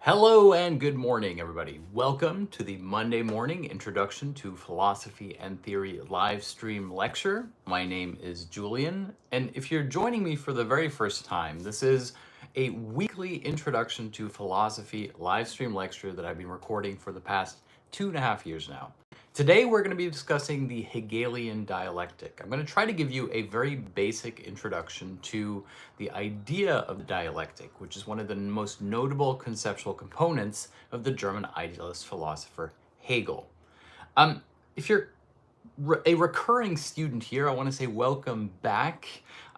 Hello and good morning, everybody. Welcome to the Monday morning Introduction to Philosophy and Theory live stream lecture. My name is Julian, and if you're joining me for the very first time, this is a weekly Introduction to Philosophy live stream lecture that I've been recording for the past 2.5 years now. Today, we're going to be discussing the Hegelian dialectic. I'm going to try to give you a very basic introduction to the idea of the dialectic, which is one of the most notable conceptual components of the German idealist philosopher Hegel. If you're a recurring student here, I want to say welcome back.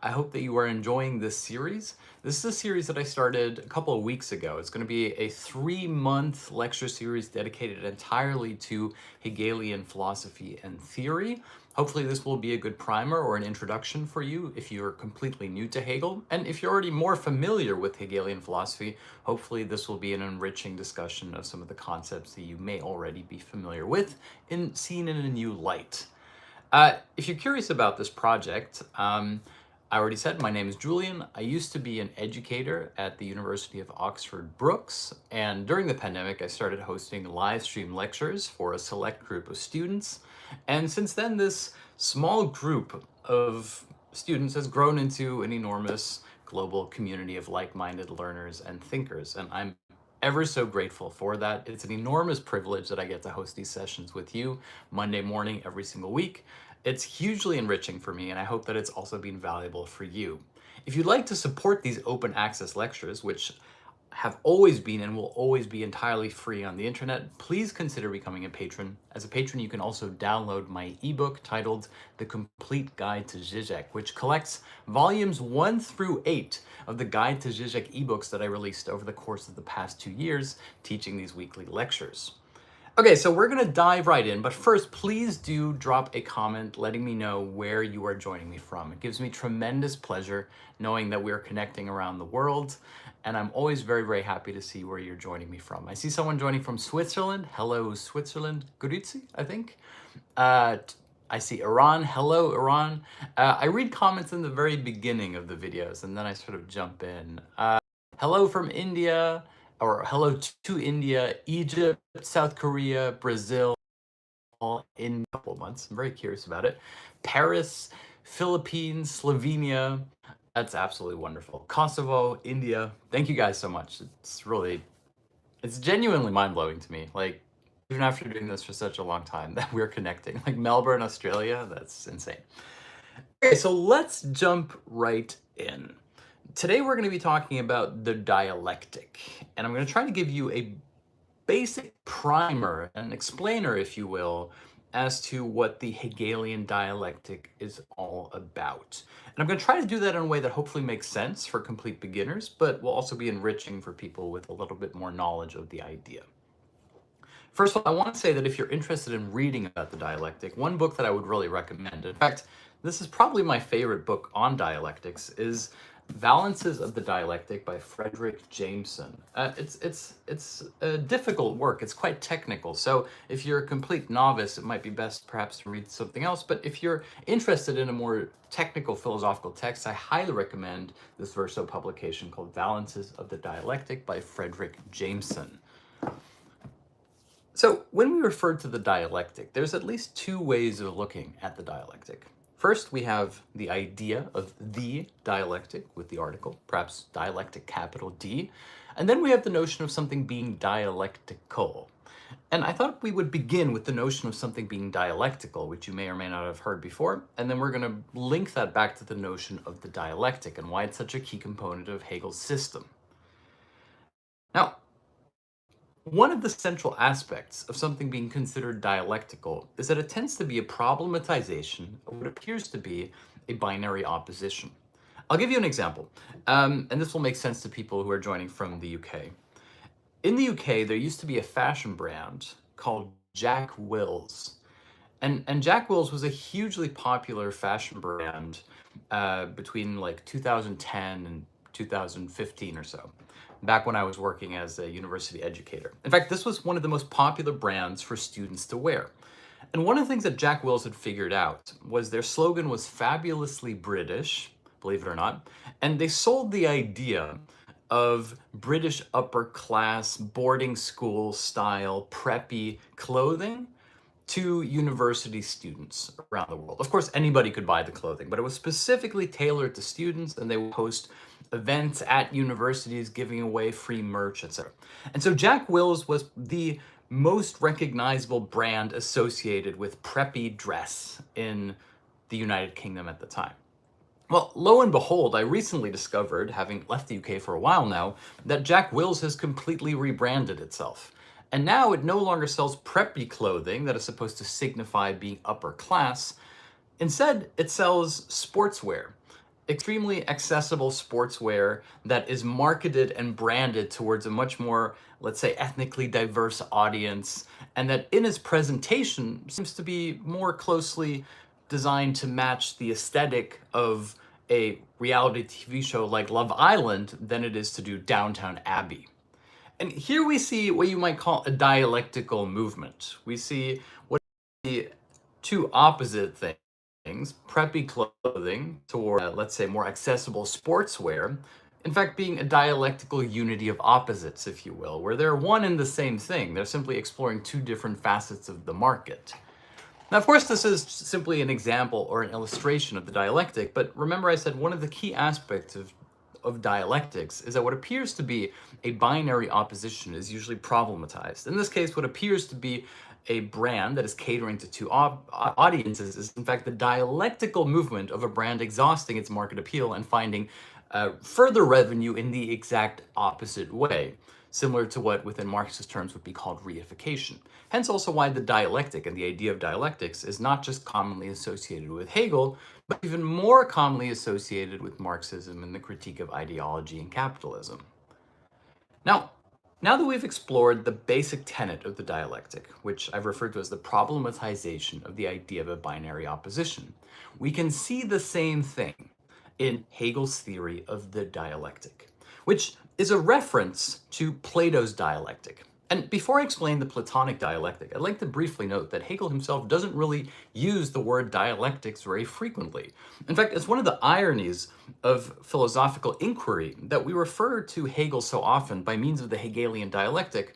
I hope that you are enjoying this series. This is a series that I started a couple of weeks ago. It's going to be a 3-month lecture series dedicated entirely to Hegelian philosophy and theory. Hopefully this will be a good primer or an introduction for you if you're completely new to Hegel. And if you're already more familiar with Hegelian philosophy, hopefully this will be an enriching discussion of some of the concepts that you may already be familiar with and seen in a new light. If you're curious about this project, I already said my name is Julian. I used to be an educator at the University of Oxford Brookes, and during the pandemic, I started hosting live stream lectures for a select group of students. And since then, this small group of students has grown into an enormous global community of like-minded learners and thinkers, and I'm ever so grateful for that. It's an enormous privilege that I get to host these sessions with you Monday morning every single week. It's hugely enriching for me, and I hope that it's also been valuable for you. If you'd like to support these open access lectures, which have always been and will always be entirely free on the internet, please consider becoming a patron. As a patron, you can also download my ebook titled The Complete Guide to Zizek, which collects volumes 1 through 8 of the Guide to Zizek ebooks that I released over the course of the past 2 years teaching these weekly lectures. Okay, so we're gonna dive right in, but first, please do drop a comment letting me know where you are joining me from. It gives me tremendous pleasure knowing that we are connecting around the world, and I'm always very, very happy to see where you're joining me from. I see someone joining from Switzerland. Hello, Switzerland. Grüezi, I think. I see Iran. Hello, Iran. I read comments in the very beginning of the videos, and then I sort of jump in. Hello from India, or hello to India, Egypt, South Korea, Brazil, in a couple of months. I'm very curious about it. Paris, Philippines, Slovenia. That's absolutely wonderful. Kosovo, India. Thank you guys so much. It's genuinely mind-blowing to me. Like, even after doing this for such a long time, that we're connecting. Like Melbourne, Australia, that's insane. Okay, so let's jump right in. Today we're going to be talking about the dialectic, and I'm going to try to give you a basic primer, an explainer, if you will, as to what the Hegelian dialectic is all about. And I'm going to try to do that in a way that hopefully makes sense for complete beginners, but will also be enriching for people with a little bit more knowledge of the idea. First of all, I want to say that if you're interested in reading about the dialectic, one book that I would really recommend, in fact, this is probably my favorite book on dialectics, is Valences of the Dialectic by Frederick Jameson. It's a difficult work. It's quite technical. So if you're a complete novice, it might be best perhaps to read something else. But if you're interested in a more technical philosophical text, I highly recommend this Verso publication called Valences of the Dialectic by Frederick Jameson. So when we refer to the dialectic, there's at least two ways of looking at the dialectic. First, we have the idea of the dialectic with the article, perhaps dialectic capital D. And then we have the notion of something being dialectical. And I thought we would begin with the notion of something being dialectical, which you may or may not have heard before. And then we're going to link that back to the notion of the dialectic and why it's such a key component of Hegel's system. Now, one of the central aspects of something being considered dialectical is that it tends to be a problematization of what appears to be a binary opposition. I'll give you an example, and this will make sense to people who are joining from the UK. In the UK, there used to be a fashion brand called Jack Wills. And Jack Wills was a hugely popular fashion brand between like 2010 and 2015 or so, back when I was working as a university educator. In fact, this was one of the most popular brands for students to wear. And one of the things that Jack Wills had figured out was their slogan was fabulously British, believe it or not, and they sold the idea of British upper class boarding school style preppy clothing to university students around the world. Of course, anybody could buy the clothing, but it was specifically tailored to students, and they would host events at universities giving away free merch, etc. And so Jack Wills was the most recognizable brand associated with preppy dress in the United Kingdom at the time. Well, lo and behold, I recently discovered, having left the UK for a while now, that Jack Wills has completely rebranded itself. And now it no longer sells preppy clothing that is supposed to signify being upper class. Instead, it sells sportswear, extremely accessible sportswear that is marketed and branded towards a much more, let's say, ethnically diverse audience, and that in its presentation seems to be more closely designed to match the aesthetic of a reality TV show like Love Island than it is to do Downton Abbey. And here we see what you might call a dialectical movement. We see what the two opposite things, preppy clothing toward, let's say, more accessible sportswear, in fact being a dialectical unity of opposites, if you will, where they're one and the same thing. They're simply exploring two different facets of the market. Now, of course, this is simply an example or an illustration of the dialectic, but remember I said one of the key aspects of dialectics is that what appears to be a binary opposition is usually problematized. In this case, what appears to be a brand that is catering to two audiences is in fact the dialectical movement of a brand exhausting its market appeal and finding further revenue in the exact opposite way, similar to what within Marxist terms would be called reification. Hence also why the dialectic and the idea of dialectics is not just commonly associated with Hegel, but even more commonly associated with Marxism and the critique of ideology and capitalism. Now that we've explored the basic tenet of the dialectic, which I've referred to as the problematization of the idea of a binary opposition, we can see the same thing in Hegel's theory of the dialectic, which is a reference to Plato's dialectic. And before I explain the Platonic dialectic, I'd like to briefly note that Hegel himself doesn't really use the word dialectics very frequently. In fact, it's one of the ironies of philosophical inquiry that we refer to Hegel so often by means of the Hegelian dialectic,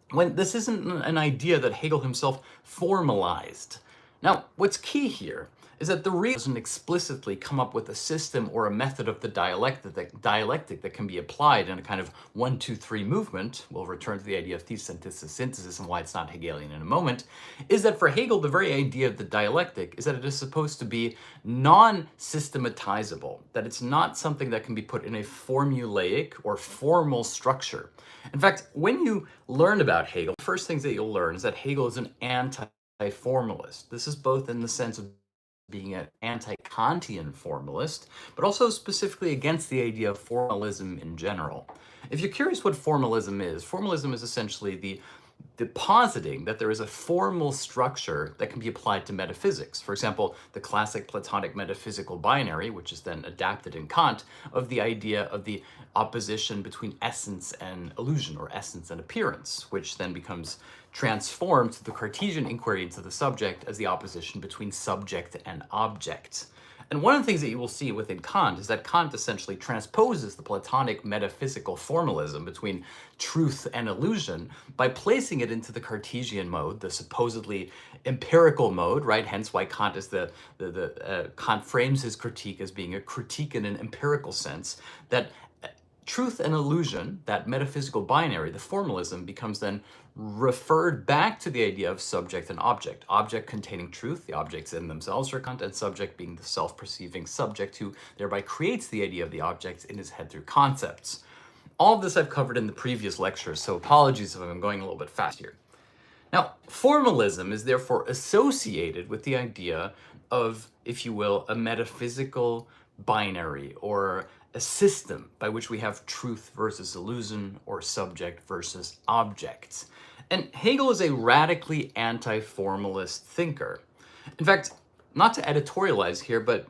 when this isn't an idea that Hegel himself formalized. Now, what's key here is that the reason doesn't explicitly come up with a system or a method of the dialectic that can be applied in a kind of 1, 2, 3 movement. We'll return to the idea of thesis, antithesis, synthesis, and why it's not Hegelian in a moment. Is that for Hegel, the very idea of the dialectic is that it is supposed to be non-systematizable, that it's not something that can be put in a formulaic or formal structure. In fact, when you learn about Hegel, the first things that you'll learn is that Hegel is an anti-formalist. This is both in the sense of being an anti-Kantian formalist, but also specifically against the idea of formalism in general. If you're curious what formalism is essentially the positing that there is a formal structure that can be applied to metaphysics. For example, the classic Platonic metaphysical binary, which is then adapted in Kant, of the idea of the opposition between essence and illusion, or essence and appearance, which then becomes transformed to the Cartesian inquiry into the subject as the opposition between subject and object. And one of the things that you will see within Kant is that Kant essentially transposes the Platonic metaphysical formalism between truth and illusion by placing it into the Cartesian mode, the supposedly empirical mode, right? Hence why Kant is Kant frames his critique as being a critique in an empirical sense, that truth and illusion, that metaphysical binary, the formalism, becomes then referred back to the idea of subject and object. Object containing truth, the objects in themselves for Kant, and subject being the self-perceiving subject who thereby creates the idea of the objects in his head through concepts. All of this I've covered in the previous lectures, so apologies if I'm going a little bit fast here. Now, formalism is therefore associated with the idea of, if you will, a metaphysical binary, or a system by which we have truth versus illusion, or subject versus object. And Hegel is a radically anti-formalist thinker. In fact, not to editorialize here, but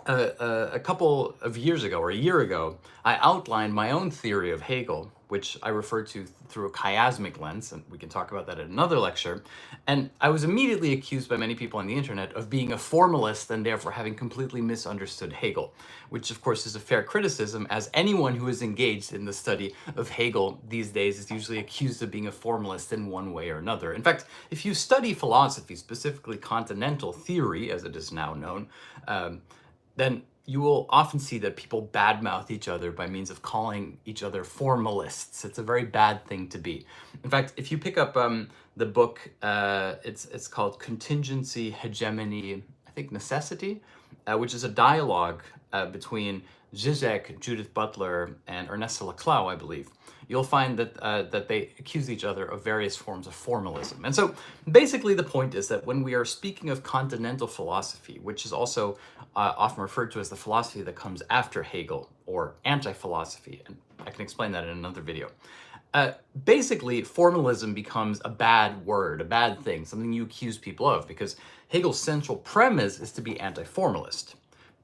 A couple of years ago, or a year ago, I outlined my own theory of Hegel, which I refer to through a chiasmic lens, and we can talk about that in another lecture. And I was immediately accused by many people on the internet of being a formalist and therefore having completely misunderstood Hegel, which of course is a fair criticism, as anyone who is engaged in the study of Hegel these days is usually accused of being a formalist in one way or another. In fact, if you study philosophy, specifically continental theory, as it is now known, then you will often see that people badmouth each other by means of calling each other formalists. It's a very bad thing to be. In fact, if you pick up the book, it's called Contingency, Hegemony, I think Necessity, which is a dialogue between Zizek, Judith Butler, and Ernesta Laclau, I believe. You'll find that they accuse each other of various forms of formalism. And so basically the point is that when we are speaking of continental philosophy, which is also often referred to as the philosophy that comes after Hegel, or anti-philosophy, and I can explain that in another video, basically formalism becomes a bad word, a bad thing, something you accuse people of, because Hegel's central premise is to be anti-formalist.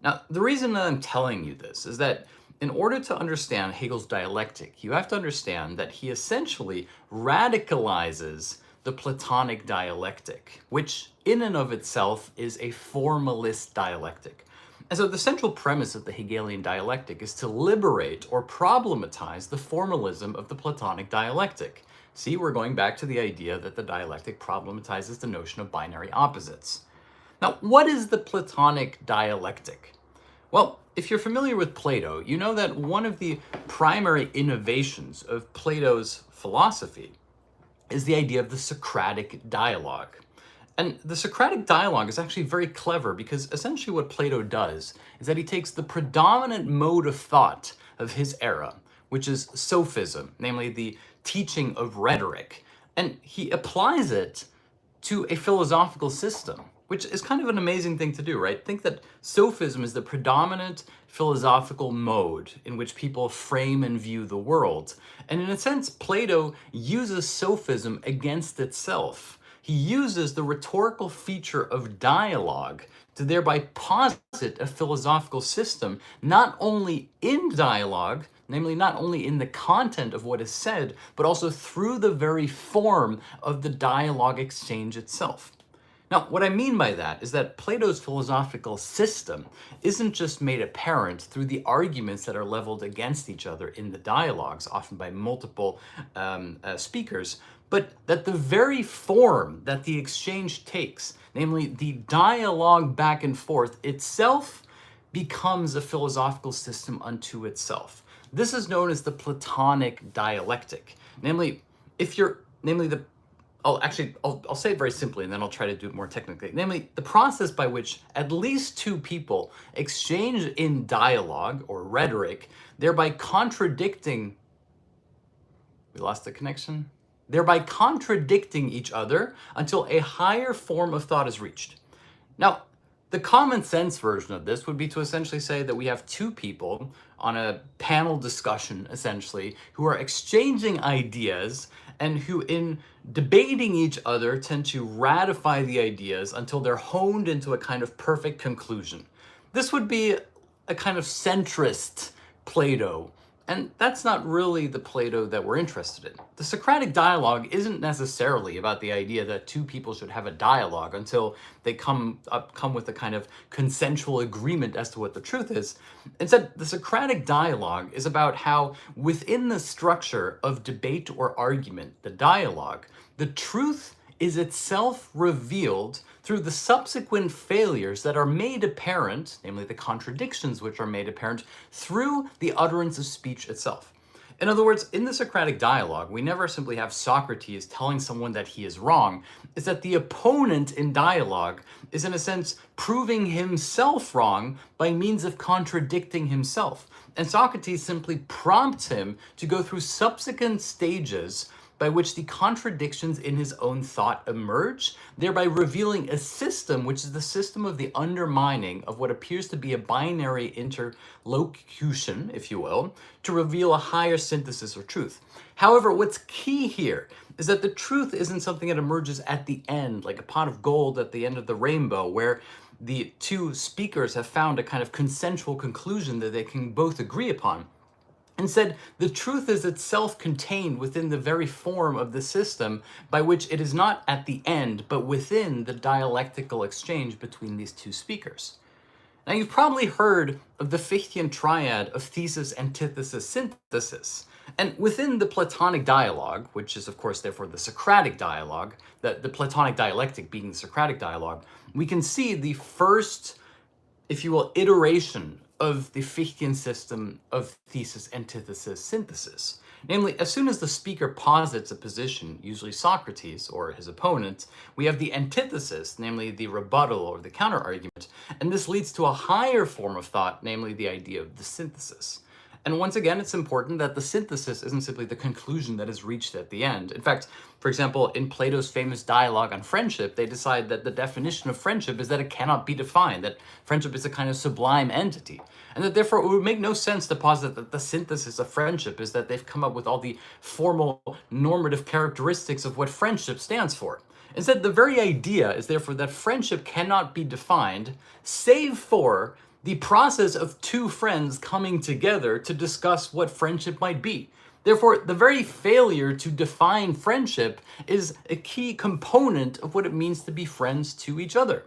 Now, the reason that I'm telling you this is that in order to understand Hegel's dialectic, you have to understand that he essentially radicalizes the Platonic dialectic, which in and of itself is a formalist dialectic. And so the central premise of the Hegelian dialectic is to liberate or problematize the formalism of the Platonic dialectic. See, we're going back to the idea that the dialectic problematizes the notion of binary opposites. Now, what is the Platonic dialectic? Well, if you're familiar with Plato, you know that one of the primary innovations of Plato's philosophy is the idea of the Socratic dialogue. And the Socratic dialogue is actually very clever because essentially what Plato does is that he takes the predominant mode of thought of his era, which is sophism, namely the teaching of rhetoric, and he applies it to a philosophical system, which is kind of an amazing thing to do, right? Think that sophism is the predominant philosophical mode in which people frame and view the world. And in a sense, Plato uses sophism against itself. He uses the rhetorical feature of dialogue to thereby posit a philosophical system, not only in dialogue, namely not only in the content of what is said, but also through the very form of the dialogue exchange itself. Now, what I mean by that is that Plato's philosophical system isn't just made apparent through the arguments that are leveled against each other in the dialogues, often by multiple speakers, but that the very form that the exchange takes, namely the dialogue back and forth itself, becomes a philosophical system unto itself. This is known as the Platonic dialectic. Namely, I'll say it very simply and then I'll try to do it more technically. Namely, the process by which at least two people exchange in dialogue or rhetoric, thereby contradicting, we lost the connection? Thereby contradicting each other until a higher form of thought is reached. Now, the common sense version of this would be to essentially say that we have two people on a panel discussion, essentially, who are exchanging ideas and who in debating each other tend to ratify the ideas until they're honed into a kind of perfect conclusion. This would be a kind of centrist Plato, and that's not really the Plato that we're interested in. The Socratic dialogue isn't necessarily about the idea that two people should have a dialogue until they come with a kind of consensual agreement as to what the truth is. Instead, the Socratic dialogue is about how within the structure of debate or argument, the dialogue, the truth is itself revealed through the subsequent failures that are made apparent, namely the contradictions which are made apparent through the utterance of speech itself. In other words, in the Socratic dialogue, we never simply have Socrates telling someone that he is wrong. It's that the opponent in dialogue is, in a sense, proving himself wrong by means of contradicting himself. And Socrates simply prompts him to go through subsequent stages by which the contradictions in his own thought emerge, thereby revealing a system which is the system of the undermining of what appears to be a binary interlocution, if you will, to reveal a higher synthesis or truth. However, what's key here is that the truth isn't something that emerges at the end, like a pot of gold at the end of the rainbow, where the two speakers have found a kind of consensual conclusion that they can both agree upon, and said the truth is itself contained within the very form of the system by which it is not at the end, but within the dialectical exchange between these two speakers. Now, you've probably heard of the Fichtean triad of thesis, antithesis, synthesis. And within the Platonic dialogue, which is, of course, therefore the Socratic dialogue, the Platonic dialectic being the Socratic dialogue, we can see the first, if you will, iteration of the Fichtean system of thesis, antithesis, synthesis. Namely, as soon as the speaker posits a position, usually Socrates or his opponent, we have the antithesis, namely the rebuttal or the counter-argument, and this leads to a higher form of thought, namely the idea of the synthesis. And once again, it's important that the synthesis isn't simply the conclusion that is reached at the end. In fact, for example, in Plato's famous dialogue on friendship, they decide that the definition of friendship is that it cannot be defined, that friendship is a kind of sublime entity, and that therefore it would make no sense to posit that the synthesis of friendship is that they've come up with all the formal normative characteristics of what friendship stands for. Instead, the very idea is therefore that friendship cannot be defined save for the process of two friends coming together to discuss what friendship might be. Therefore, the very failure to define friendship is a key component of what it means to be friends to each other.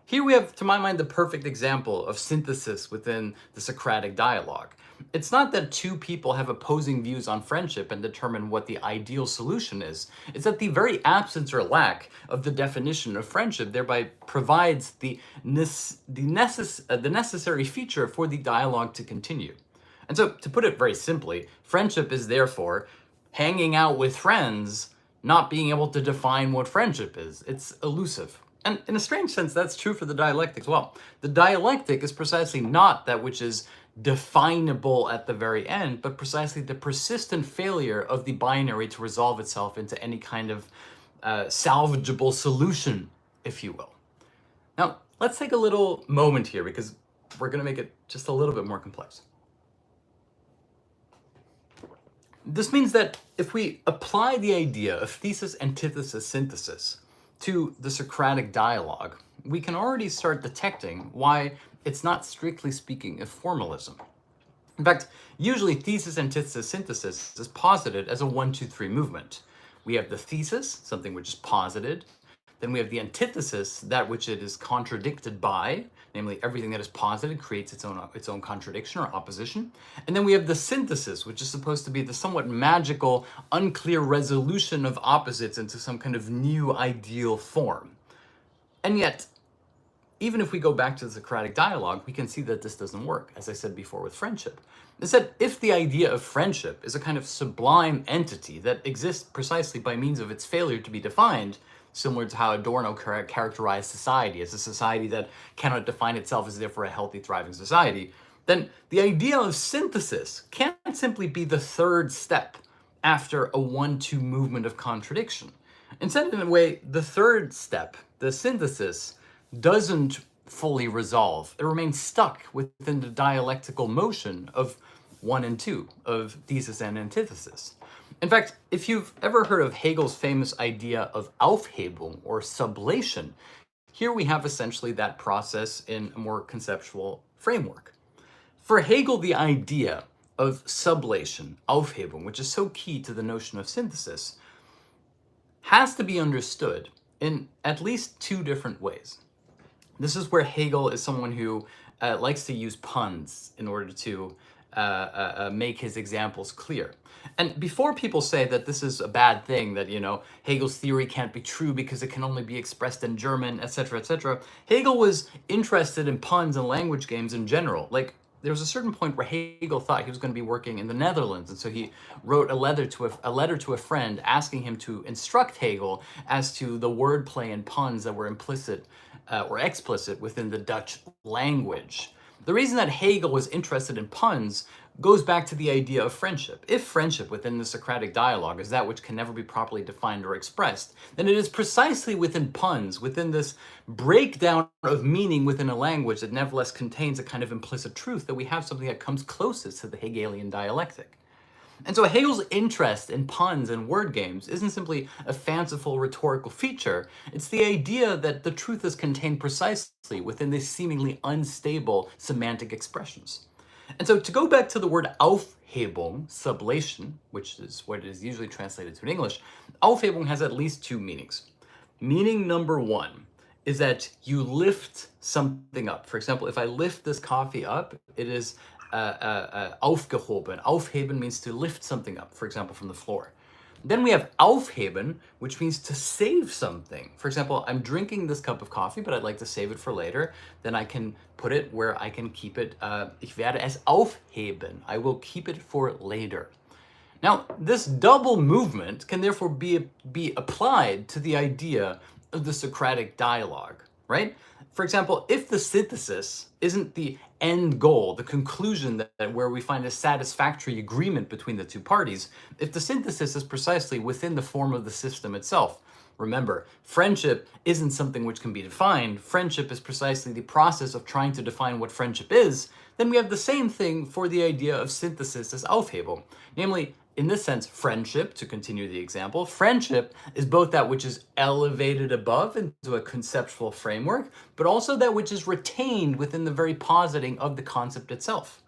Here we have, to my mind, the perfect example of synthesis within the Socratic dialogue. It's not that two people have opposing views on friendship and determine what the ideal solution is. It's that the very absence or lack of the definition of friendship thereby provides the necessary feature for the dialogue to continue. And so, to put it very simply, friendship is therefore hanging out with friends, not being able to define what friendship is. It's elusive. And in a strange sense, that's true for the dialectic as well. The dialectic is precisely not that which is definable at the very end, but precisely the persistent failure of the binary to resolve itself into any kind of salvageable solution, if you will. Now, let's take a little moment here because we're going to make it just a little bit more complex. This means that if we apply the idea of thesis, antithesis, synthesis to the Socratic dialogue, we can already start detecting why it's not strictly speaking a formalism. In fact, usually thesis, antithesis, synthesis is posited as a 1-2-3 movement. We have the thesis, something which is posited. Then we have the antithesis, that which it is contradicted by, namely everything that is posited creates its own contradiction or opposition. And then we have the synthesis, which is supposed to be the somewhat magical, unclear resolution of opposites into some kind of new ideal form. And yet, even if we go back to the Socratic dialogue, we can see that this doesn't work, as I said before with friendship. Instead, if the idea of friendship is a kind of sublime entity that exists precisely by means of its failure to be defined, similar to how Adorno characterized society as a society that cannot define itself as therefore a healthy, thriving society, then the idea of synthesis can't simply be the third step after a 1-2 movement of contradiction. Instead, in a way, the third step, the synthesis, doesn't fully resolve. It remains stuck within the dialectical motion of 1 and 2, of thesis and antithesis. In fact, if you've ever heard of Hegel's famous idea of Aufhebung or sublation, here we have essentially that process in a more conceptual framework. For Hegel, the idea of sublation, Aufhebung, which is so key to the notion of synthesis, has to be understood in at least 2 different ways. This is where Hegel is someone who likes to use puns in order to make his examples clear. And before people say that this is a bad thing, that, Hegel's theory can't be true because it can only be expressed in German, etc., Hegel was interested in puns and language games in general. Like, there was a certain point where Hegel thought he was going to be working in the Netherlands, and so he wrote a letter to a friend asking him to instruct Hegel as to the wordplay and puns that were implicit or explicit within the Dutch language. The reason that Hegel was interested in puns goes back to the idea of friendship. If friendship within the Socratic dialogue is that which can never be properly defined or expressed, then it is precisely within puns, within this breakdown of meaning within a language that nevertheless contains a kind of implicit truth, that we have something that comes closest to the Hegelian dialectic. And so Hegel's interest in puns and word games isn't simply a fanciful rhetorical feature, it's the idea that the truth is contained precisely within these seemingly unstable semantic expressions. And so to go back to the word Aufhebung, sublation, which is what it is usually translated to in English, Aufhebung has at least two meanings. Meaning number one is that you lift something up. For example, if I lift this coffee up, it is aufgehoben. Aufheben means to lift something up, for example, from the floor. Then we have aufheben, which means to save something. For example, I'm drinking this cup of coffee, but I'd like to save it for later. Then I can put it where I can keep it. Ich werde es aufheben. I will keep it for later. Now, this double movement can therefore be applied to the idea of the Socratic dialogue, right? For example, if the synthesis isn't the end goal, the conclusion that where we find a satisfactory agreement between the two parties, if the synthesis is precisely within the form of the system itself, remember, friendship isn't something which can be defined. Friendship is precisely the process of trying to define what friendship is. Then we have the same thing for the idea of synthesis as Aufhebung. Namely, in this sense, friendship, to continue the example, friendship is both that which is elevated above into a conceptual framework, but also that which is retained within the very positing of the concept itself.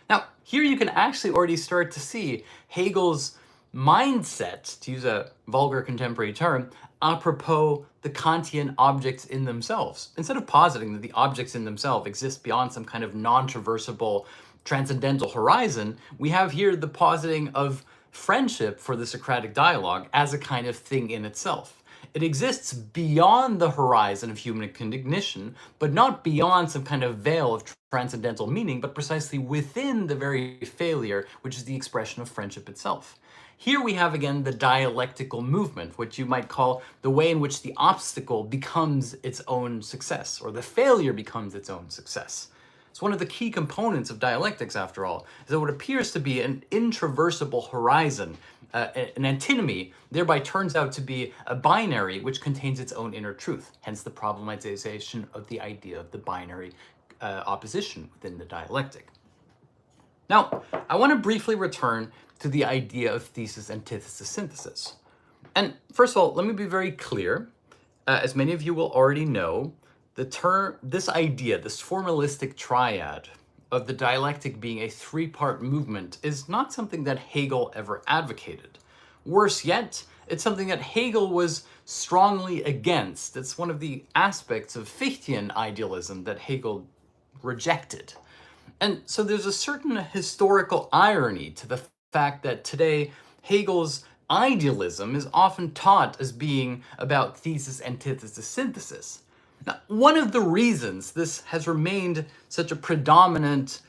Now, here you can actually already start to see Hegel's mindset, to use a vulgar contemporary term, apropos the Kantian objects in themselves. Instead of positing that the objects in themselves exist beyond some kind of non-traversable transcendental horizon, we have here the positing of friendship for the Socratic dialogue as a kind of thing in itself. It exists beyond the horizon of human cognition, but not beyond some kind of veil of transcendental meaning, but precisely within the very failure, which is the expression of friendship itself. Here we have again the dialectical movement, which you might call the way in which the obstacle becomes its own success, or the failure becomes its own success. It's one of the key components of dialectics, after all, is that what appears to be an intraversable horizon, an antinomy, thereby turns out to be a binary which contains its own inner truth, hence the problematization of the idea of the binary opposition within the dialectic. Now, I want to briefly return to the idea of thesis, antithesis, synthesis. And first of all, let me be very clear. As many of you will already know, this idea, this formalistic triad of the dialectic being a three-part movement is not something that Hegel ever advocated. Worse yet, it's something that Hegel was strongly against. It's one of the aspects of Fichtean idealism that Hegel rejected. And so there's a certain historical irony to the fact that today Hegel's idealism is often taught as being about thesis, antithesis, synthesis. Now, one of the reasons this has remained such a predominant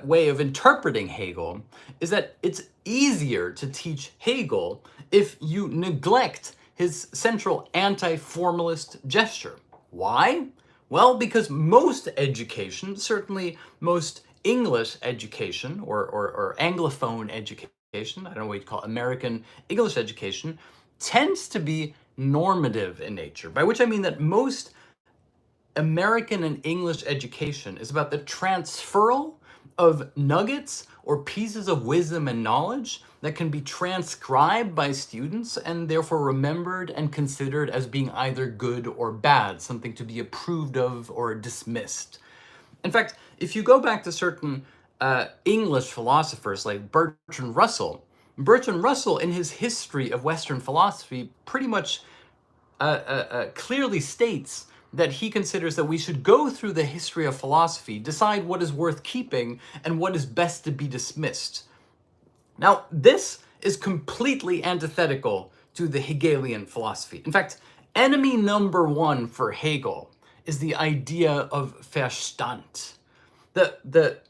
way of interpreting Hegel is that it's easier to teach Hegel if you neglect his central anti-formalist gesture. Why? Well, because most education, certainly most English education or Anglophone education, I don't know what you'd call American English education, tends to be normative in nature, by which I mean that most American and English education is about the transferal of nuggets or pieces of wisdom and knowledge that can be transcribed by students and therefore remembered and considered as being either good or bad, something to be approved of or dismissed. In fact, if you go back to certain English philosophers like Bertrand Russell in his history of Western philosophy pretty much clearly states that he considers that we should go through the history of philosophy, decide what is worth keeping and what is best to be dismissed. Now, this is completely antithetical to the Hegelian philosophy. In fact, enemy number one for Hegel is the idea of Verstand. The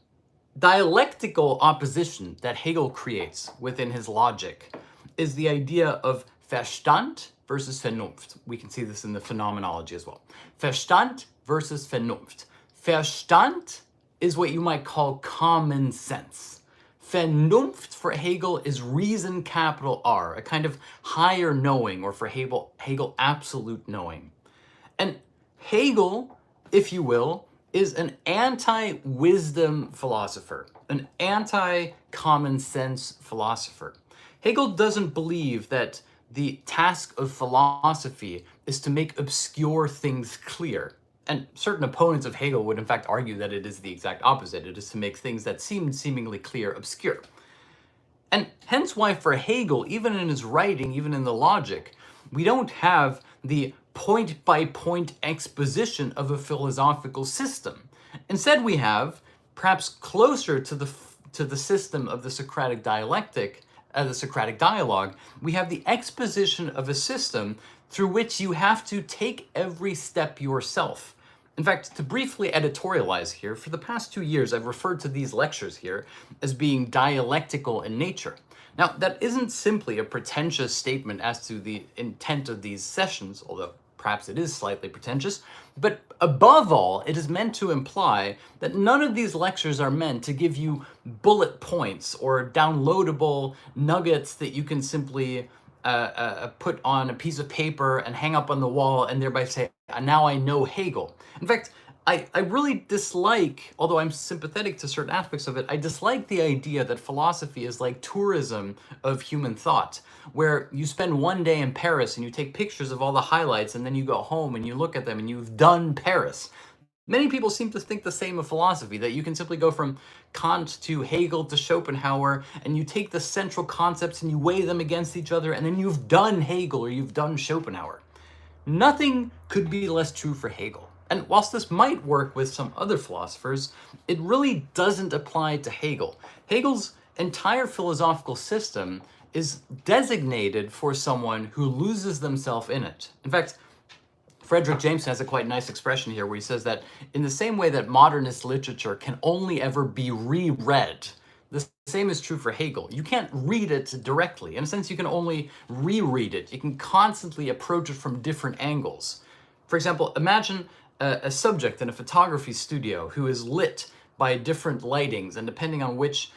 dialectical opposition that Hegel creates within his logic is the idea of Verstand versus Vernunft. We can see this in the phenomenology as well. Verstand versus Vernunft. Verstand is what you might call common sense. Vernunft for Hegel is reason, capital R, a kind of higher knowing, or for Hegel absolute knowing. And Hegel, if you will, is an anti-wisdom philosopher, an anti-common sense philosopher. Hegel doesn't believe that the task of philosophy is to make obscure things clear. And certain opponents of Hegel would in fact argue that it is the exact opposite. It is to make things that seem seemingly clear obscure. And hence why for Hegel, even in his writing, even in the logic, we don't have the point-by-point exposition of a philosophical system. Instead, we have, perhaps closer to the system of the Socratic dialectic, the Socratic dialogue, we have the exposition of a system through which you have to take every step yourself. In fact, to briefly editorialize here, for the past 2 years, I've referred to these lectures here as being dialectical in nature. Now, that isn't simply a pretentious statement as to the intent of these sessions, although perhaps it is slightly pretentious, but above all, it is meant to imply that none of these lectures are meant to give you bullet points or downloadable nuggets that you can simply put on a piece of paper and hang up on the wall and thereby say, now I know Hegel. In fact, I really dislike, although I'm sympathetic to certain aspects of it, I dislike the idea that philosophy is like tourism of human thought, where you spend one day in Paris and you take pictures of all the highlights and then you go home and you look at them and you've done Paris. Many people seem to think the same of philosophy, that you can simply go from Kant to Hegel to Schopenhauer, and you take the central concepts and you weigh them against each other, and then you've done Hegel or you've done Schopenhauer. Nothing could be less true for Hegel. And whilst this might work with some other philosophers, it really doesn't apply to Hegel. Hegel's entire philosophical system is designated for someone who loses themselves in it. In fact, Frederick Jameson has a quite nice expression here where he says that in the same way that modernist literature can only ever be reread, the same is true for Hegel. You can't read it directly. In a sense, you can only reread it. You can constantly approach it from different angles. For example, imagine a subject in a photography studio who is lit by different lightings, and depending on which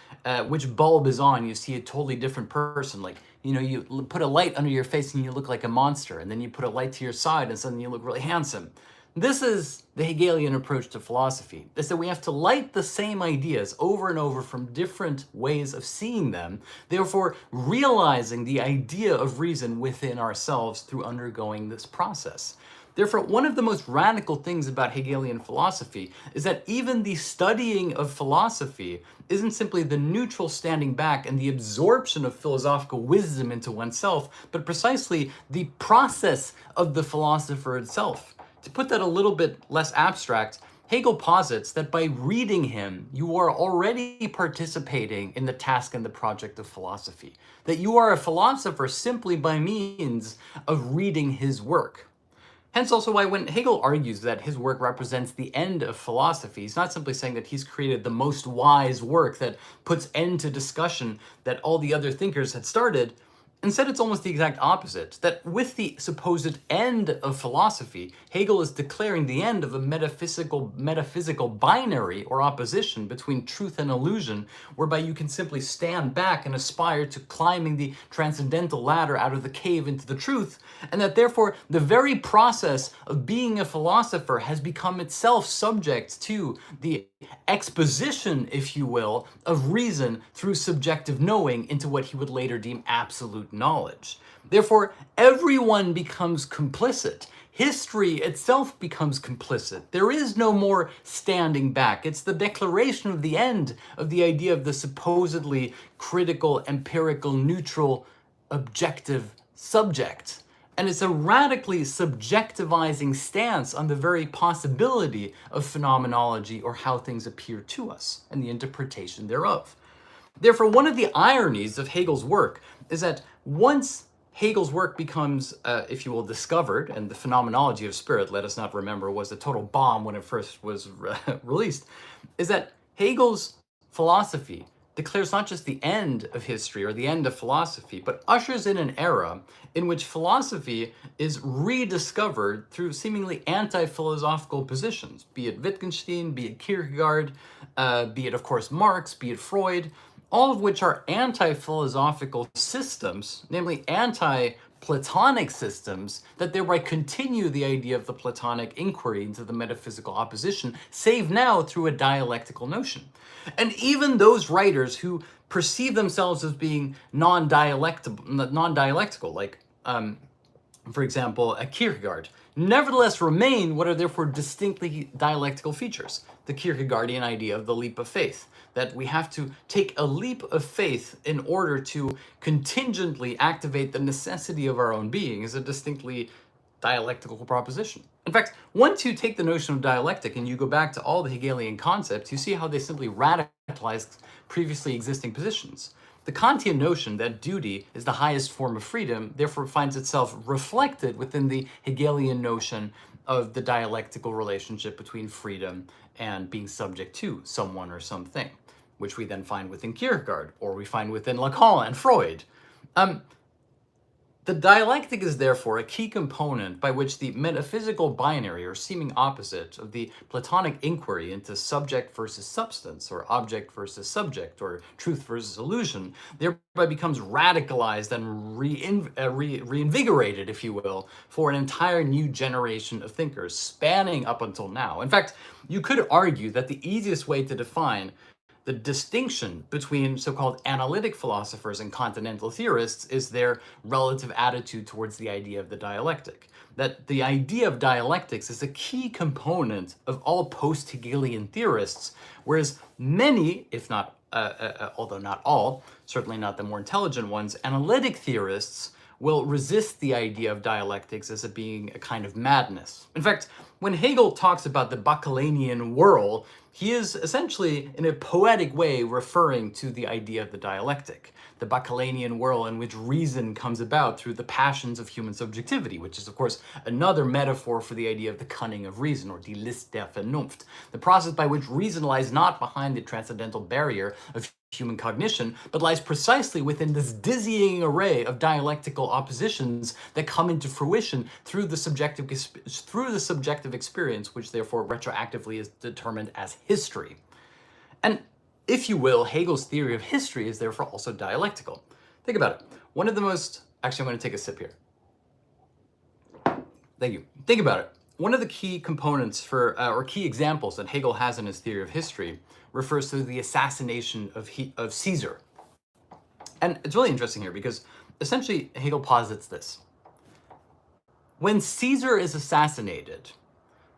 bulb is on, you see a totally different person. Like, you know, you put a light under your face and you look like a monster, and then you put a light to your side and suddenly you look really handsome. This is the Hegelian approach to philosophy. It's that we have to light the same ideas over and over from different ways of seeing them, therefore realizing the idea of reason within ourselves through undergoing this process. Therefore, one of the most radical things about Hegelian philosophy is that even the studying of philosophy isn't simply the neutral standing back and the absorption of philosophical wisdom into oneself, but precisely the process of the philosopher itself. To put that a little bit less abstract, Hegel posits that by reading him, you are already participating in the task and the project of philosophy. That you are a philosopher simply by means of reading his work. Hence also why when Hegel argues that his work represents the end of philosophy, he's not simply saying that he's created the most wise work that puts end to discussion that all the other thinkers had started. Instead, it's almost the exact opposite, that with the supposed end of philosophy, Hegel is declaring the end of a metaphysical binary or opposition between truth and illusion, whereby you can simply stand back and aspire to climbing the transcendental ladder out of the cave into the truth, and that therefore the very process of being a philosopher has become itself subject to the exposition, if you will, of reason through subjective knowing into what he would later deem absolute knowledge. Therefore, everyone becomes complicit. History itself becomes complicit. There is no more standing back. It's the declaration of the end of the idea of the supposedly critical, empirical, neutral, objective subject. And it's a radically subjectivizing stance on the very possibility of phenomenology or how things appear to us and the interpretation thereof. Therefore, one of the ironies of Hegel's work is that once Hegel's work becomes, if you will, discovered, and the phenomenology of spirit, let us not remember, was a total bomb when it first was released, is that Hegel's philosophy declares not just the end of history or the end of philosophy, but ushers in an era in which philosophy is rediscovered through seemingly anti-philosophical positions, be it Wittgenstein, be it Kierkegaard, be it, of course, Marx, be it Freud. all of which are anti-philosophical systems, namely anti-Platonic systems, that thereby continue the idea of the Platonic inquiry into the metaphysical opposition, save now through a dialectical notion. And even those writers who perceive themselves as being non-dialectical, like for example, a Kierkegaard, nevertheless remain what are therefore distinctly dialectical features. The Kierkegaardian idea of the leap of faith, that we have to take a leap of faith in order to contingently activate the necessity of our own being, is a distinctly dialectical proposition. In fact, once you take the notion of dialectic and you go back to all the Hegelian concepts, you see how they simply radicalize previously existing positions. The Kantian notion that duty is the highest form of freedom therefore finds itself reflected within the Hegelian notion of the dialectical relationship between freedom and being subject to someone or something, which we then find within Kierkegaard, or we find within Lacan and Freud. The dialectic is therefore a key component by which the metaphysical binary or seeming opposite of the Platonic inquiry into subject versus substance, or object versus subject, or truth versus illusion, thereby becomes radicalized and reinvigorated, if you will, for an entire new generation of thinkers spanning up until now. In fact, you could argue that the easiest way to define the distinction between so-called analytic philosophers and continental theorists is their relative attitude towards the idea of the dialectic. That the idea of dialectics is a key component of all post-Hegelian theorists, whereas many, if not, although not all, certainly not the more intelligent ones, analytic theorists will resist the idea of dialectics as it being a kind of madness. In fact, when Hegel talks about the Bachelanian whirl, he is essentially, in a poetic way, referring to the idea of the dialectic, the Bachelanian whirl in which reason comes about through the passions of human subjectivity, which is, of course, another metaphor for the idea of the cunning of reason, or die List der Vernunft, the process by which reason lies not behind the transcendental barrier of human cognition, but lies precisely within this dizzying array of dialectical oppositions that come into fruition through the subjective experience, which therefore retroactively is determined as history. And if you will, Hegel's theory of history is therefore also dialectical. Think about it. One of the most, actually I'm going to take a sip here. Thank you. Think about it. One of the key components for, or key examples that Hegel has in his theory of history refers to the assassination of Caesar. And it's really interesting here because essentially Hegel posits this. When Caesar is assassinated,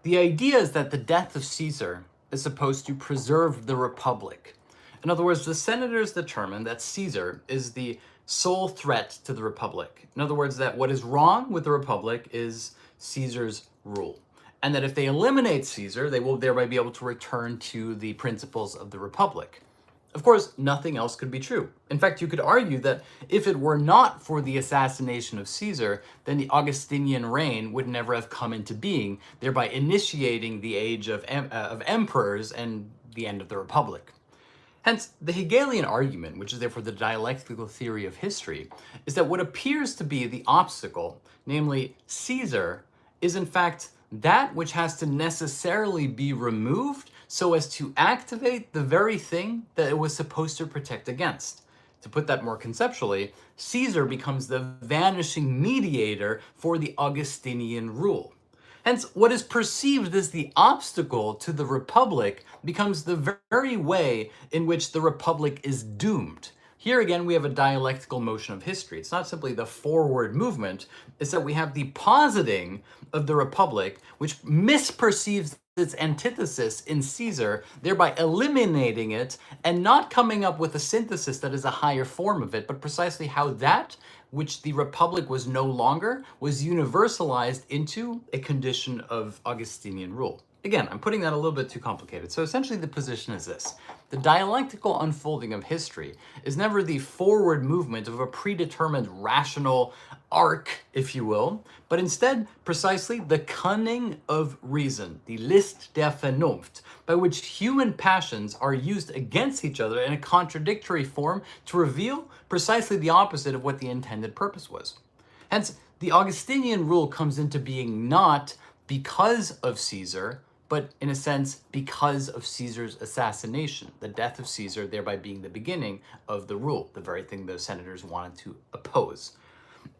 the idea is that the death of Caesar is supposed to preserve the Republic. In other words, the senators determine that Caesar is the sole threat to the Republic. In other words, that what is wrong with the Republic is Caesar's rule. And that if they eliminate Caesar, they will thereby be able to return to the principles of the Republic. Of course, nothing else could be true. In fact, you could argue that if it were not for the assassination of Caesar, then the Augustinian reign would never have come into being, thereby initiating the age of emperors and the end of the Republic. Hence, the Hegelian argument, which is therefore the dialectical theory of history, is that what appears to be the obstacle, namely Caesar, is in fact that which has to necessarily be removed so as to activate the very thing that it was supposed to protect against. To put that more conceptually, Caesar becomes the vanishing mediator for the Augustinian rule. Hence, what is perceived as the obstacle to the Republic becomes the very way in which the Republic is doomed. Here again, we have a dialectical motion of history. It's not simply the forward movement, it's that we have the positing of the Republic, which misperceives its antithesis in Caesar, thereby eliminating it and not coming up with a synthesis that is a higher form of it, but precisely how that which the Republic was no longer was universalized into a condition of Augustinian rule. Again, I'm putting that a little bit too complicated. So essentially the position is this. The dialectical unfolding of history is never the forward movement of a predetermined rational arc, if you will, but instead precisely the cunning of reason, die List der Vernunft, by which human passions are used against each other in a contradictory form to reveal precisely the opposite of what the intended purpose was. Hence, the Augustinian rule comes into being not because of Caesar, but in a sense, because of Caesar's assassination, the death of Caesar, thereby being the beginning of the rule, the very thing those senators wanted to oppose.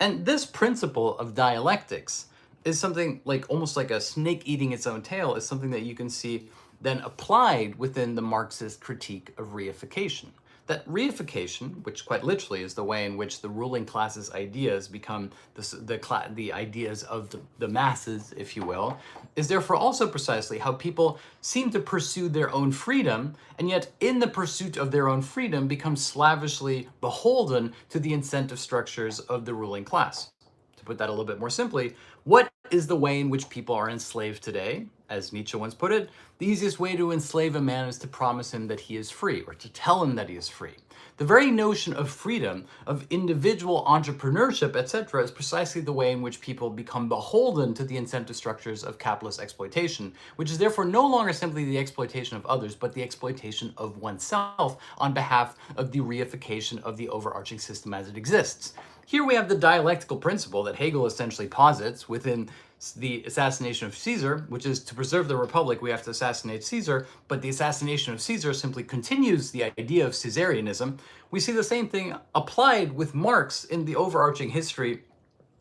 And this principle of dialectics is something like almost like a snake eating its own tail, is something that you can see then applied within the Marxist critique of reification. That reification, which quite literally is the way in which the ruling class's ideas become the ideas of the masses, if you will, is therefore also precisely how people seem to pursue their own freedom, and yet in the pursuit of their own freedom become slavishly beholden to the incentive structures of the ruling class. To put that a little bit more simply, what is the way in which people are enslaved today? As Nietzsche once put it, the easiest way to enslave a man is to promise him that he is free, or to tell him that he is free. The very notion of freedom, of individual entrepreneurship, etc., is precisely the way in which people become beholden to the incentive structures of capitalist exploitation, which is therefore no longer simply the exploitation of others, but the exploitation of oneself on behalf of the reification of the overarching system as it exists. Here we have the dialectical principle that Hegel essentially posits within the assassination of Caesar, which is to preserve the Republic, we have to assassinate Caesar, but the assassination of Caesar simply continues the idea of Caesarianism. We see the same thing applied with Marx in the overarching history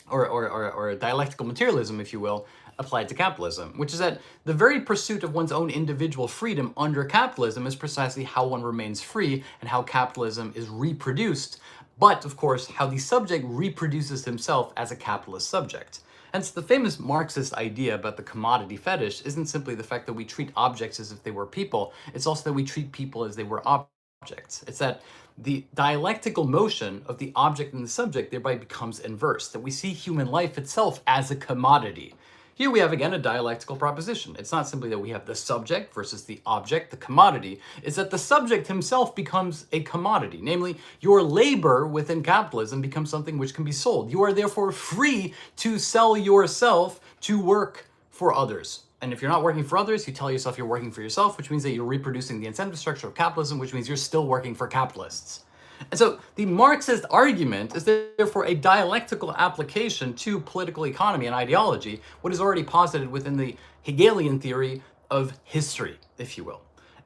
or dialectical materialism, if you will, applied to capitalism, which is that the very pursuit of one's own individual freedom under capitalism is precisely how one remains free and how capitalism is reproduced, but of course how the subject reproduces himself as a capitalist subject. Hence, the famous Marxist idea about the commodity fetish isn't simply the fact that we treat objects as if they were people, it's also that we treat people as they were objects. It's that the dialectical motion of the object and the subject thereby becomes inverse, that we see human life itself as a commodity. Here we have again a dialectical proposition. It's not simply that we have the subject versus the object, the commodity. It's that the subject himself becomes a commodity. Namely, your labor within capitalism becomes something which can be sold. You are therefore free to sell yourself to work for others. And if you're not working for others, you tell yourself you're working for yourself, which means that you're reproducing the incentive structure of capitalism, which means you're still working for capitalists. And so the Marxist argument is therefore a dialectical application to political economy and ideology, what is already posited within the Hegelian theory of history, if you will.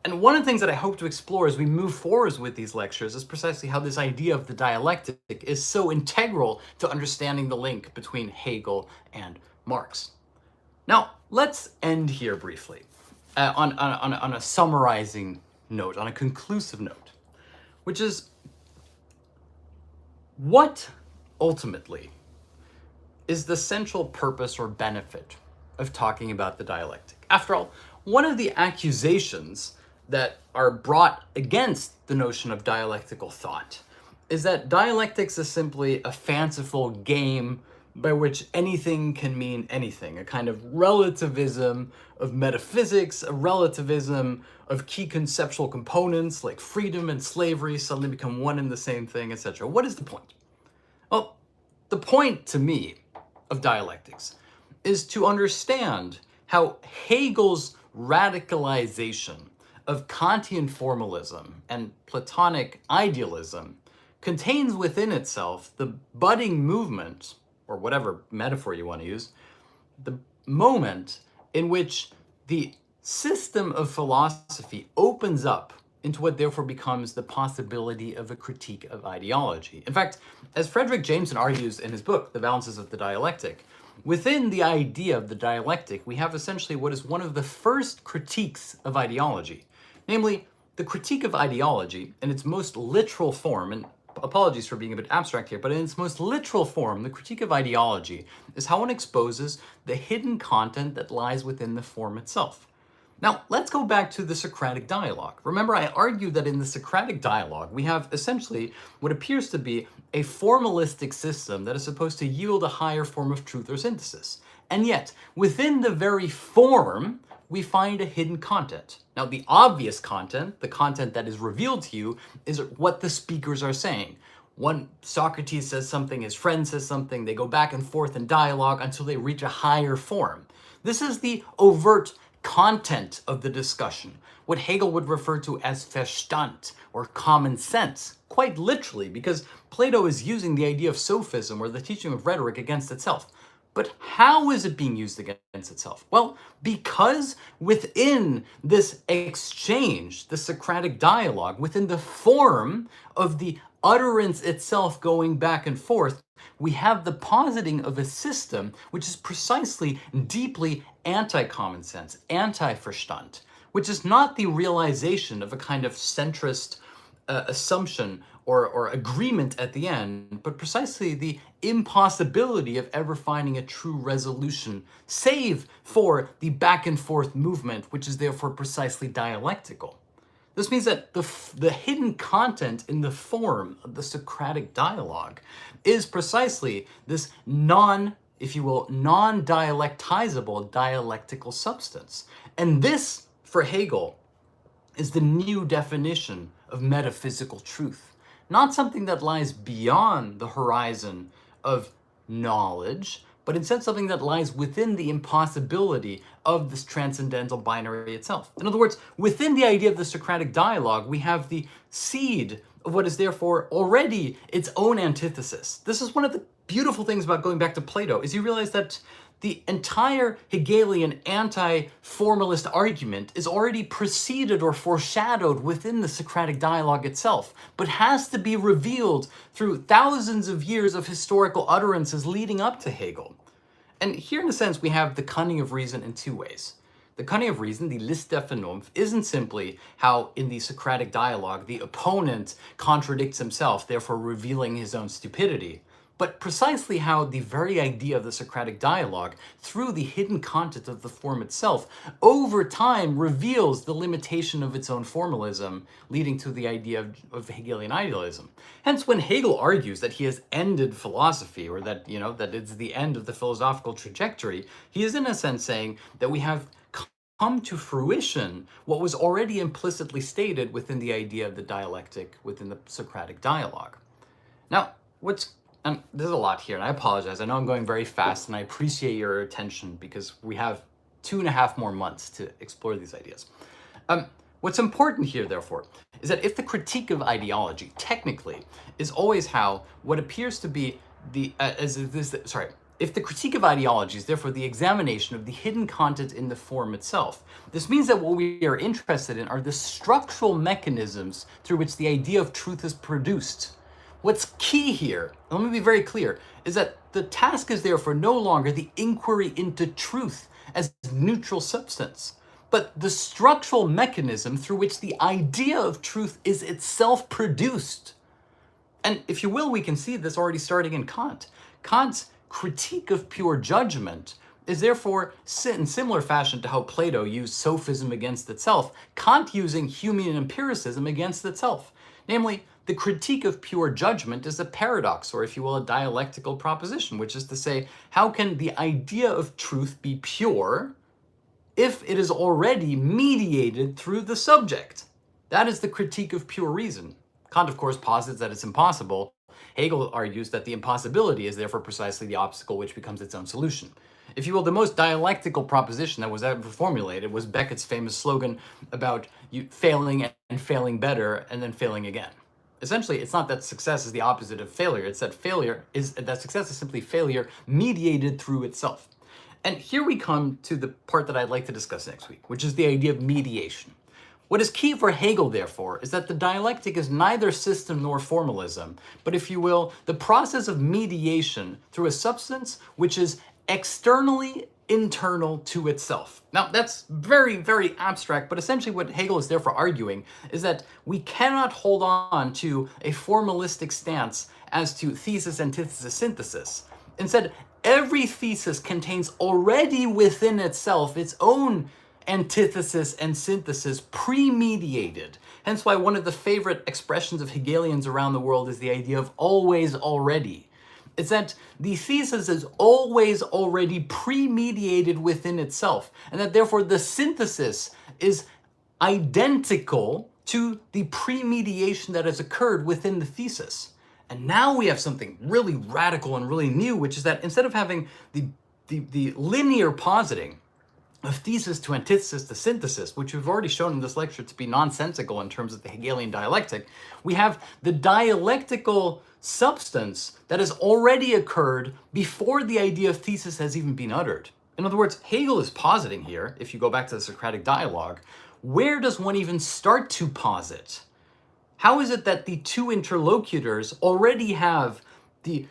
And one of the things that I hope to explore as we move forward with these lectures is precisely how this idea of the dialectic is so integral to understanding the link between Hegel and Marx. Now, let's end here briefly on a summarizing note, on a conclusive note, which is what ultimately is the central purpose or benefit of talking about the dialectic? After all, one of the accusations that are brought against the notion of dialectical thought is that dialectics is simply a fanciful game by which anything can mean anything, a kind of relativism of metaphysics, a relativism of key conceptual components like freedom and slavery suddenly become one and the same thing, etc. What is the point? Well, the point to me of dialectics is to understand how Hegel's radicalization of Kantian formalism and Platonic idealism contains within itself the budding movement, or whatever metaphor you want to use, the moment in which the system of philosophy opens up into what therefore becomes the possibility of a critique of ideology. In fact, as Frederick Jameson argues in his book, The Balances of the Dialectic, within the idea of the dialectic, we have essentially what is one of the first critiques of ideology, namely the critique of ideology in its most literal form. And apologies for being a bit abstract here, but in its most literal form, the critique of ideology is how one exposes the hidden content that lies within the form itself. Now, let's go back to the Socratic dialogue. Remember, I argued that in the Socratic dialogue, we have essentially what appears to be a formalistic system that is supposed to yield a higher form of truth or synthesis. And yet, within the very form, we find a hidden content. Now, the obvious content, the content that is revealed to you, is what the speakers are saying. Socrates says something, his friend says something, they go back and forth in dialogue until they reach a higher form. This is the overt content of the discussion, what Hegel would refer to as Verstand, or common sense, quite literally, because Plato is using the idea of sophism, or the teaching of rhetoric, against itself. But how is it being used against itself? Well, because within this exchange, the Socratic dialogue, within the form of the utterance itself going back and forth, we have the positing of a system which is precisely deeply anti-common sense, anti-Verstand, which is not the realization of a kind of centrist assumption or agreement at the end, but precisely the impossibility of ever finding a true resolution, save for the back and forth movement, which is therefore precisely dialectical. This means that the hidden content in the form of the Socratic dialogue is precisely this if you will, non-dialectizable dialectical substance. And this, for Hegel, is the new definition of metaphysical truth. Not something that lies beyond the horizon of knowledge, but instead something that lies within the impossibility of this transcendental binary itself. In other words, within the idea of the Socratic dialogue, we have the seed of what is therefore already its own antithesis. This is one of the beautiful things about going back to Plato, is you realize that the entire Hegelian anti-formalist argument is already preceded or foreshadowed within the Socratic dialogue itself, but has to be revealed through thousands of years of historical utterances leading up to Hegel. And here, in a sense, we have the cunning of reason in two ways. The cunning of reason, the List der Vernunft, isn't simply how in the Socratic dialogue the opponent contradicts himself, therefore revealing his own stupidity, but precisely how the very idea of the Socratic dialogue, through the hidden content of the form itself, over time reveals the limitation of its own formalism, leading to the idea of Hegelian idealism. Hence, when Hegel argues that he has ended philosophy, or that, that it's the end of the philosophical trajectory, he is in a sense saying that we have come to fruition what was already implicitly stated within the idea of the dialectic within the Socratic dialogue. Now, there's a lot here, and I apologize. I know I'm going very fast, and I appreciate your attention because we have 2.5 more months to explore these ideas. What's important here, therefore, is that if the critique of ideology, technically, is always how what appears to be if the critique of ideology is therefore the examination of the hidden content in the form itself, this means that what we are interested in are the structural mechanisms through which the idea of truth is produced. What's key here, and let me be very clear, is that the task is therefore no longer the inquiry into truth as neutral substance, but the structural mechanism through which the idea of truth is itself produced. And if you will, we can see this already starting in Kant. Kant's critique of pure judgment is therefore, in similar fashion to how Plato used sophism against itself, Kant using Humean empiricism against itself. Namely, the critique of pure judgment is a paradox, or if you will, a dialectical proposition, which is to say, how can the idea of truth be pure if it is already mediated through the subject? That is the critique of pure reason. Kant, of course, posits that it's impossible. Hegel argues that the impossibility is therefore precisely the obstacle which becomes its own solution. If you will, the most dialectical proposition that was ever formulated was Beckett's famous slogan about you failing and failing better and then failing again. Essentially, it's not that success is the opposite of failure. It's that success is simply failure mediated through itself. And here we come to the part that I'd like to discuss next week, which is the idea of mediation. What is key for Hegel, therefore, is that the dialectic is neither system nor formalism, but, if you will, the process of mediation through a substance which is externally internal to itself. Now, that's very, very abstract, but essentially what Hegel is therefore arguing is that we cannot hold on to a formalistic stance as to thesis, antithesis, synthesis. Instead, every thesis contains already within itself its own antithesis and synthesis pre-mediated. Hence why one of the favorite expressions of Hegelians around the world is the idea of always already. It's that the thesis is always already pre-mediated within itself, and that therefore the synthesis is identical to the pre-mediation that has occurred within the thesis. And now we have something really radical and really new, which is that instead of having the linear positing of thesis to antithesis to synthesis, which we've already shown in this lecture to be nonsensical in terms of the Hegelian dialectic, we have the dialectical substance that has already occurred before the idea of thesis has even been uttered. In other words, Hegel is positing here, if you go back to the Socratic dialogue, where does one even start to posit? How is it that the two interlocutors already have the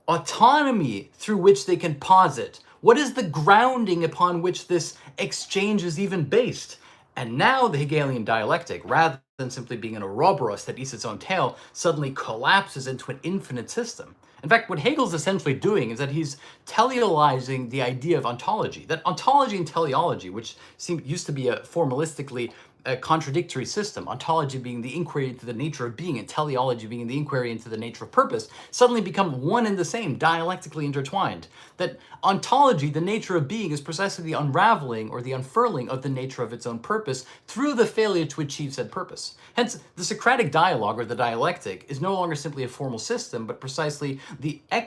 autonomy through which they can posit? What is the grounding upon which this exchange is even based? And now the Hegelian dialectic, rather than simply being an Ouroboros that eats its own tail, suddenly collapses into an infinite system. In fact, what Hegel's essentially doing is that he's teleologizing the idea of ontology. That ontology and teleology, which used to be a formalistically contradictory system, ontology being the inquiry into the nature of being and teleology being the inquiry into the nature of purpose, suddenly become one and the same, dialectically intertwined. That ontology, the nature of being, is precisely the unraveling or the unfurling of the nature of its own purpose through the failure to achieve said purpose. Hence, the Socratic dialogue or the dialectic is no longer simply a formal system, but precisely the I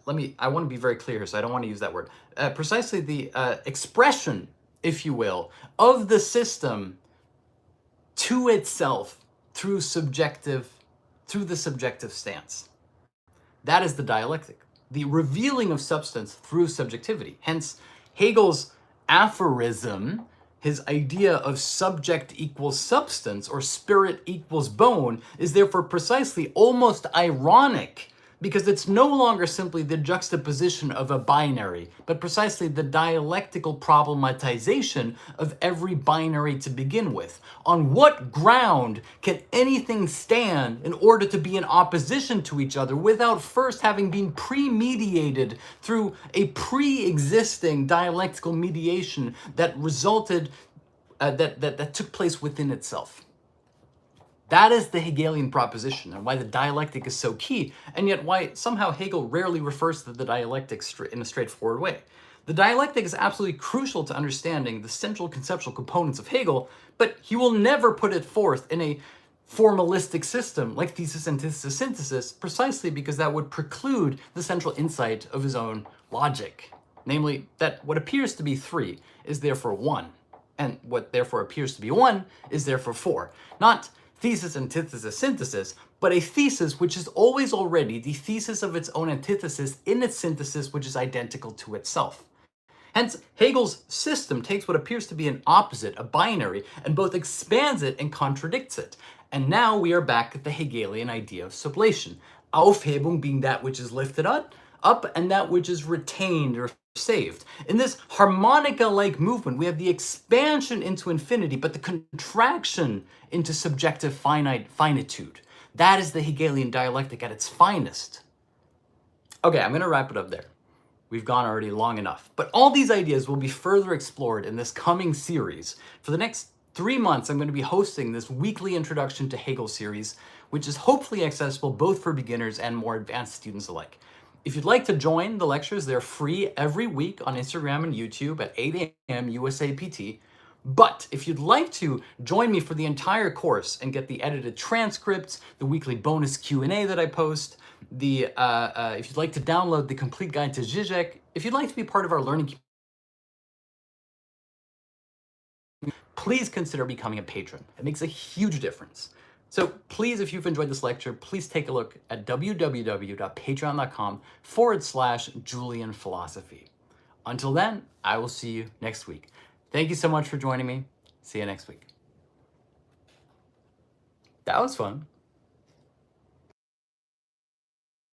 want to be very clear here, so I don't want to use that word. Precisely the expression, if you will, of the system to itself through the subjective stance. That is the dialectic, the revealing of substance through subjectivity. Hence, Hegel's aphorism, his idea of subject equals substance or spirit equals bone, is therefore precisely almost ironic, because it's no longer simply the juxtaposition of a binary, but precisely the dialectical problematization of every binary to begin with. On what ground can anything stand in order to be in opposition to each other without first having been pre-mediated through a pre-existing dialectical mediation that resulted, that took place within itself? That is the Hegelian proposition, and why the dialectic is so key, and yet why somehow Hegel rarely refers to the dialectic in a straightforward way. The dialectic is absolutely crucial to understanding the central conceptual components of Hegel, but he will never put it forth in a formalistic system like thesis, antithesis, synthesis, precisely because that would preclude the central insight of his own logic. Namely, that what appears to be 3 is therefore 1, and what therefore appears to be 1 is therefore 4. Not thesis, antithesis, synthesis, but a thesis which is always already the thesis of its own antithesis in its synthesis, which is identical to itself. Hence, Hegel's system takes what appears to be an opposite, a binary, and both expands it and contradicts it. And now we are back at the Hegelian idea of sublation. Aufhebung being that which is lifted up, and that which is retained or saved. In this harmonica-like movement, we have the expansion into infinity, but the contraction into subjective finitude. That is the Hegelian dialectic at its finest. Okay, I'm going to wrap it up there. We've gone already long enough. But all these ideas will be further explored in this coming series. For the next 3 months, I'm going to be hosting this weekly Introduction to Hegel series, which is hopefully accessible both for beginners and more advanced students alike. If you'd like to join the lectures, they're free every week on Instagram and YouTube at 8 a.m. USAPT. But if you'd like to join me for the entire course and get the edited transcripts, the weekly bonus Q&A that I post, if you'd like to download the complete guide to Zizek, if you'd like to be part of our learning community, please consider becoming a patron. It makes a huge difference. So please, if you've enjoyed this lecture, please take a look at www.patreon.com/Julian Philosophy. Until then, I will see you next week. Thank you so much for joining me. See you next week. That was fun.